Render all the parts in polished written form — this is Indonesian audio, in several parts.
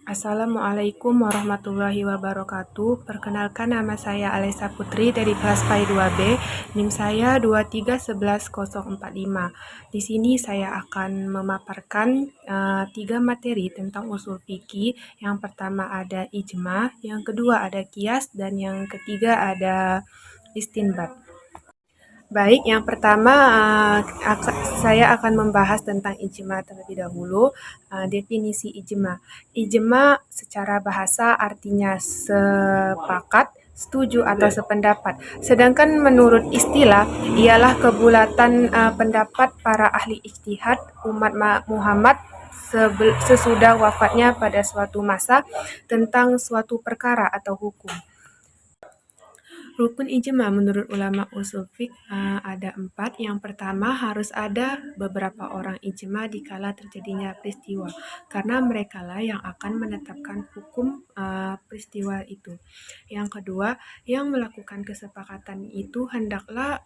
Assalamualaikum warahmatullahi wabarakatuh. Perkenalkan, nama saya Alessa Putri dari kelas PAI 2B. NIM saya 2311045. Di sini saya akan memaparkan 3 materi tentang usul fikih. Yang pertama ada ijma, yang kedua ada qiyas, dan yang ketiga ada istinbat. Baik, yang pertama saya akan membahas tentang ijma terlebih dahulu. Definisi ijma. Ijma secara bahasa artinya sepakat, setuju atau sependapat. Sedangkan menurut istilah ialah kebulatan pendapat para ahli ijtihad umat Muhammad sesudah wafatnya pada suatu masa tentang suatu perkara atau hukum. Rukun ijma menurut ulama usul fiqh ada 4. Yang pertama, harus ada beberapa orang ijma dikala terjadinya peristiwa, karena merekalah yang akan menetapkan hukum peristiwa itu. Yang kedua, yang melakukan kesepakatan itu hendaklah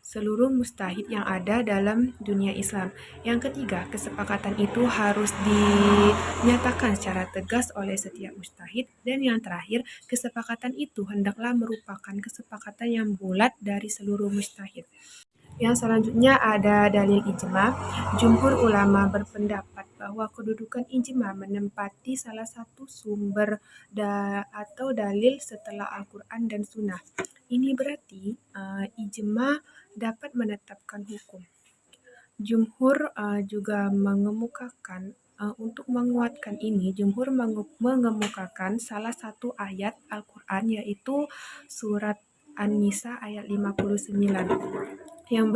seluruh mustahid yang ada dalam dunia Islam. Yang ketiga, kesepakatan itu harus dinyatakan secara tegas oleh setiap mustahid. Dan yang terakhir, kesepakatan itu hendaklah merupakan kesepakatan yang bulat dari seluruh mustahid. Yang selanjutnya ada dalil ijma. Jumhur ulama berpendapat bahwa kedudukan ijma menempati salah satu sumber atau dalil setelah Al-Quran dan Sunnah. Ini berarti ijma dapat menetapkan hukum. Jumhur juga mengemukakan untuk menguatkan ini, Jumhur mengemukakan salah satu ayat Al-Quran, yaitu surat An-Nisa ayat 59 yang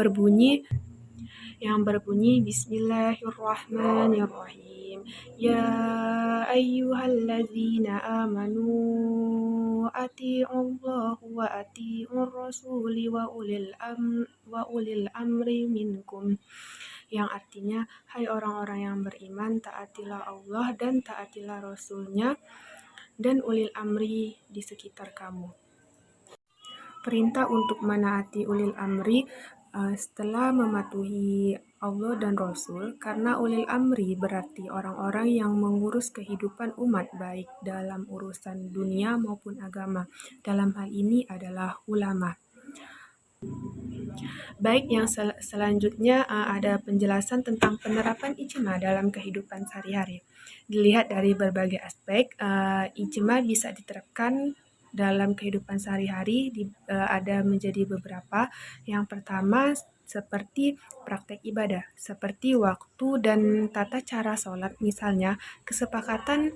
berbunyi Bismillahirrahmanirrahim. Ya ayyuhalladzina amanu ati'ullah wa ati'ur rasuli wa ulil amri minkum. Yang artinya, hai orang-orang yang beriman, taatilah Allah dan taatilah Rasulnya dan ulil amri di sekitar kamu. Perintah untuk menaati ulil amri setelah mematuhi Allah dan Rasul, karena ulil amri berarti orang-orang yang mengurus kehidupan umat baik dalam urusan dunia maupun agama. Dalam hal ini adalah ulama. Baik, yang selanjutnya ada penjelasan tentang penerapan ijma dalam kehidupan sehari-hari. Dilihat dari berbagai aspek, ijma bisa diterapkan dalam kehidupan sehari-hari ada menjadi beberapa. Yang pertama, seperti praktek ibadah, seperti waktu dan tata cara sholat. Misalnya, kesepakatan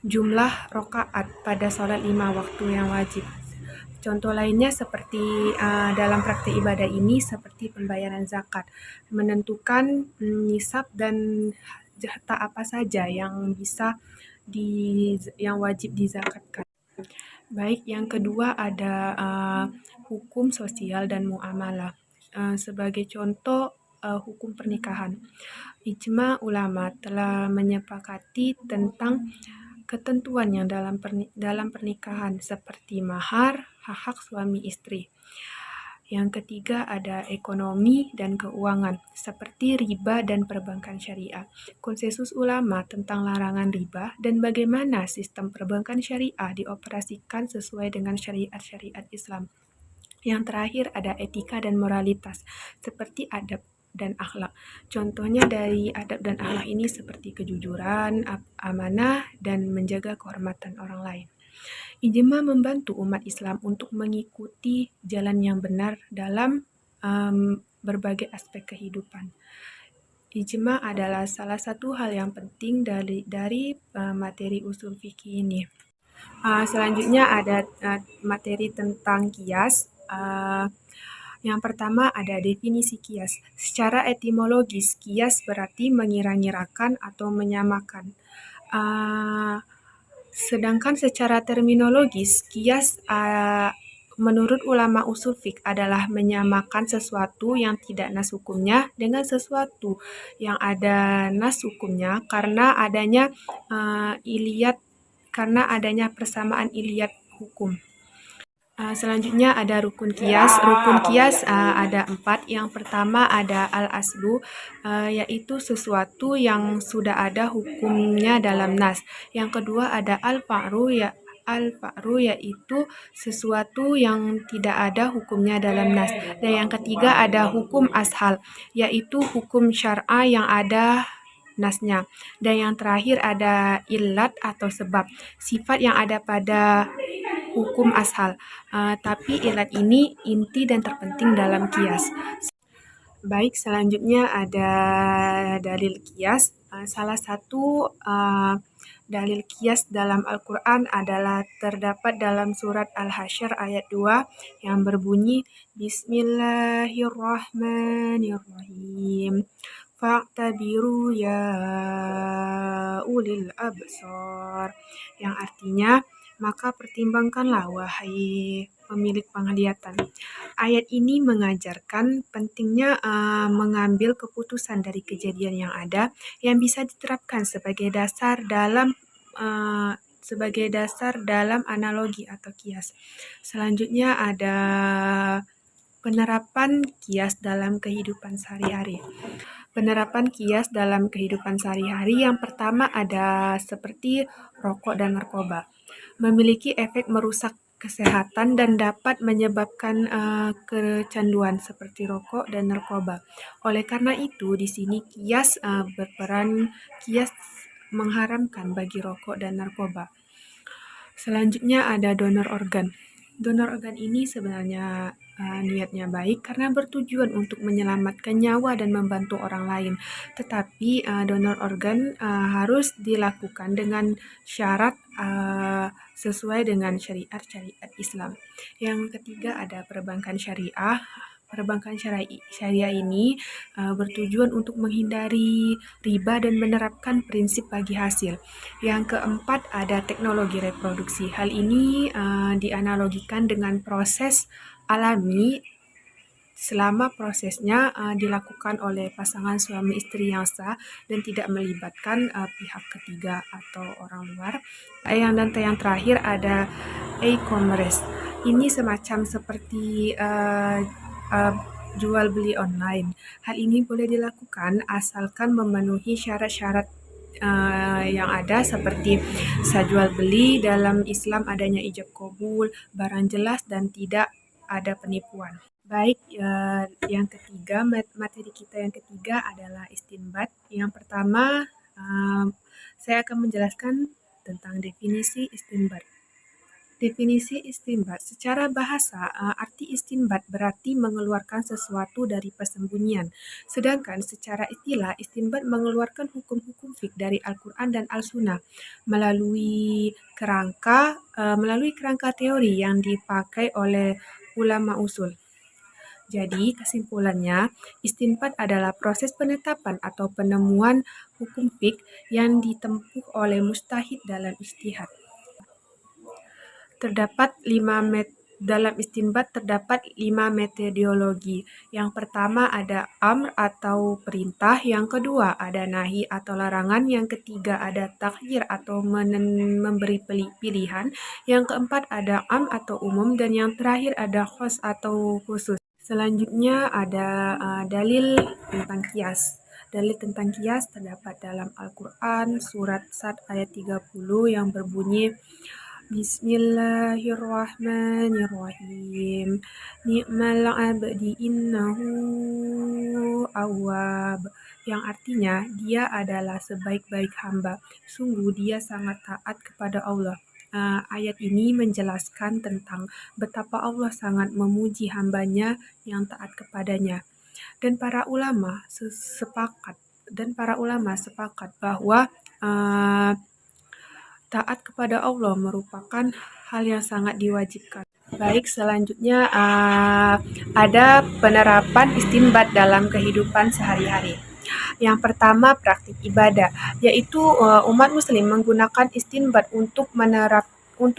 jumlah rokaat pada sholat 5 waktu yang wajib. Contoh lainnya seperti dalam praktek ibadah ini seperti pembayaran zakat, menentukan nisab dan harta apa saja yang yang wajib dizakatkan. Baik, yang kedua ada hukum sosial dan muamalah. Sebagai contoh hukum pernikahan. Ijma ulama telah menyepakati tentang ketentuan yang dalam pernikahan seperti mahar, hak-hak suami istri. Yang ketiga ada ekonomi dan keuangan seperti riba dan perbankan syariah. Konsensus ulama tentang larangan riba dan bagaimana sistem perbankan syariah dioperasikan sesuai dengan syariat-syariat Islam. Yang terakhir ada etika dan moralitas seperti adab dan akhlak. Contohnya dari adab dan akhlak ini seperti kejujuran, amanah, dan menjaga kehormatan orang lain. Ijma membantu umat Islam untuk mengikuti jalan yang benar dalam berbagai aspek kehidupan. Ijma adalah salah satu hal yang penting dari materi usul fikih ini. Selanjutnya ada materi tentang qiyas. Yang pertama ada definisi qiyas. Secara etimologis, qiyas berarti mengira-ngirakan atau menyamakan. Sedangkan secara terminologis, qiyas menurut ulama usul fiqh adalah menyamakan sesuatu yang tidak nas hukumnya dengan sesuatu yang ada nas hukumnya karena adanya karena adanya persamaan iliyat hukum. Selanjutnya ada rukun kias. Rukun kias ada 4. Yang pertama ada al-aslu, yaitu sesuatu yang sudah ada hukumnya dalam nas. Yang kedua ada al-fa'ru, al-fa'ru yaitu sesuatu yang tidak ada hukumnya dalam nas. Dan yang ketiga ada hukum ashal, yaitu hukum syar'a yang ada nasnya. Dan yang terakhir ada illat atau sebab, sifat yang ada pada hukum ashal. Tapi ilat ini inti dan terpenting dalam kias. Baik, selanjutnya ada dalil kias. Salah satu dalil kias dalam Al-Quran adalah terdapat dalam surat Al-Hasyr ayat 2 yang berbunyi Bismillahirrahmanirrahim. Fa'tabiru ya ulil absar, yang artinya maka pertimbangkanlah wahai pemilik penglihatan. Ayat ini mengajarkan pentingnya mengambil keputusan dari kejadian yang ada yang bisa diterapkan sebagai dasar dalam analogi atau kias. Selanjutnya ada penerapan kias dalam kehidupan sehari-hari. Penerapan kias dalam kehidupan sehari-hari yang pertama ada seperti rokok dan narkoba. Memiliki efek merusak kesehatan dan dapat menyebabkan kecanduan seperti rokok dan narkoba. Oleh karena itu, di sini kias mengharamkan bagi rokok dan narkoba. Selanjutnya ada donor organ. Donor organ ini sebenarnya niatnya baik karena bertujuan untuk menyelamatkan nyawa dan membantu orang lain. Tetapi donor organ harus dilakukan dengan syarat sesuai dengan syariat Islam. Yang ketiga ada perbankan syariah. Perbankan syariah ini bertujuan untuk menghindari riba dan menerapkan prinsip bagi hasil. Yang keempat ada teknologi reproduksi. Hal ini dianalogikan dengan proses alami selama prosesnya dilakukan oleh pasangan suami istri yang sah dan tidak melibatkan pihak ketiga atau orang luar. Yang terakhir ada e-commerce. Ini semacam seperti jual beli online. Hal ini boleh dilakukan asalkan memenuhi syarat-syarat yang ada seperti jual beli dalam Islam, adanya ijab kabul, barang jelas dan tidak ada penipuan. Baik, yang ketiga, materi kita yang ketiga adalah istinbat. Yang pertama, saya akan menjelaskan tentang definisi istinbat. Definisi istinbat. Secara bahasa, arti istinbat berarti mengeluarkan sesuatu dari persembunyian. Sedangkan secara istilah, istinbat mengeluarkan hukum-hukum fiqh dari Al-Quran dan Al-Sunnah melalui kerangka teori yang dipakai oleh ulama usul. Jadi, kesimpulannya, istinbat adalah proses penetapan atau penemuan hukum fiqh yang ditempuh oleh mujtahid dalam ijtihad. Dalam istinbat terdapat 5 metodologi. Yang pertama ada amr atau perintah, yang kedua ada nahi atau larangan, yang ketiga ada takhyir atau memberi pilihan, yang keempat ada am atau umum, dan yang terakhir ada khos atau khusus. Selanjutnya ada dalil tentang kias. Dalil tentang kias terdapat dalam Al-Quran surat Sad ayat 30 yang berbunyi Bismillahirrahmanirrahim. Ni'mal abdi innahu awwab. Yang artinya, dia adalah sebaik-baik hamba. Sungguh dia sangat taat kepada Allah. Ayat ini menjelaskan tentang betapa Allah sangat memuji hambanya yang taat kepadanya. Dan para ulama sepakat bahwa taat kepada Allah merupakan hal yang sangat diwajibkan. Baik, selanjutnya ada penerapan istinbat dalam kehidupan sehari-hari. Yang pertama, praktik ibadah, yaitu umat muslim menggunakan istinbat untuk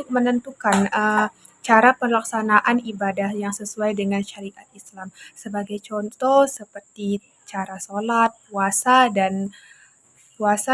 menentukan cara pelaksanaan ibadah yang sesuai dengan syariat Islam. Sebagai contoh seperti cara sholat, puasa,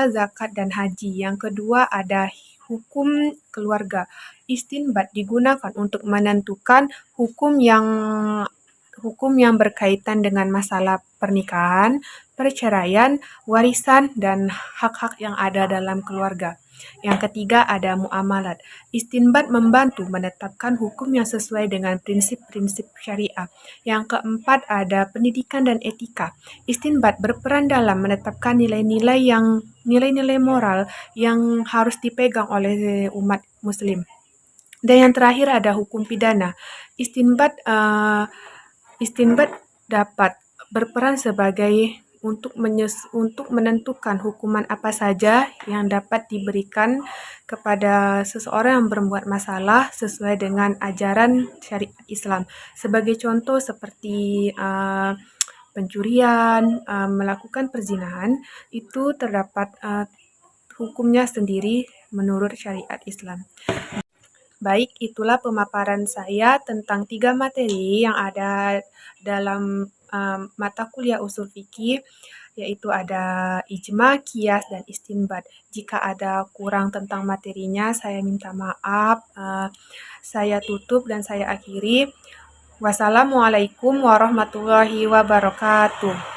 zakat, dan haji. Yang kedua ada hukum keluarga. Istinbat digunakan untuk menentukan hukum yang berkaitan dengan masalah pernikahan, perceraian, warisan, dan hak-hak yang ada dalam keluarga. Yang ketiga ada muamalat. Istinbat membantu menetapkan hukum yang sesuai dengan prinsip-prinsip syariah. Yang keempat ada pendidikan dan etika. Istinbat berperan dalam menetapkan nilai-nilai moral yang harus dipegang oleh umat muslim. Dan yang terakhir ada hukum pidana. Istinbat dapat berperan sebagai untuk menentukan hukuman apa saja yang dapat diberikan kepada seseorang yang berbuat masalah sesuai dengan ajaran syariat Islam. Sebagai contoh seperti pencurian, melakukan perzinahan, itu terdapat hukumnya sendiri menurut syariat Islam. Baik, itulah pemaparan saya tentang 3 materi yang ada dalam mata kuliah usul fikih, yaitu ada ijma, qiyas, dan istinbat. Jika ada kurang tentang materinya, saya minta maaf. Saya tutup dan saya akhiri. Wassalamualaikum warahmatullahi wabarakatuh.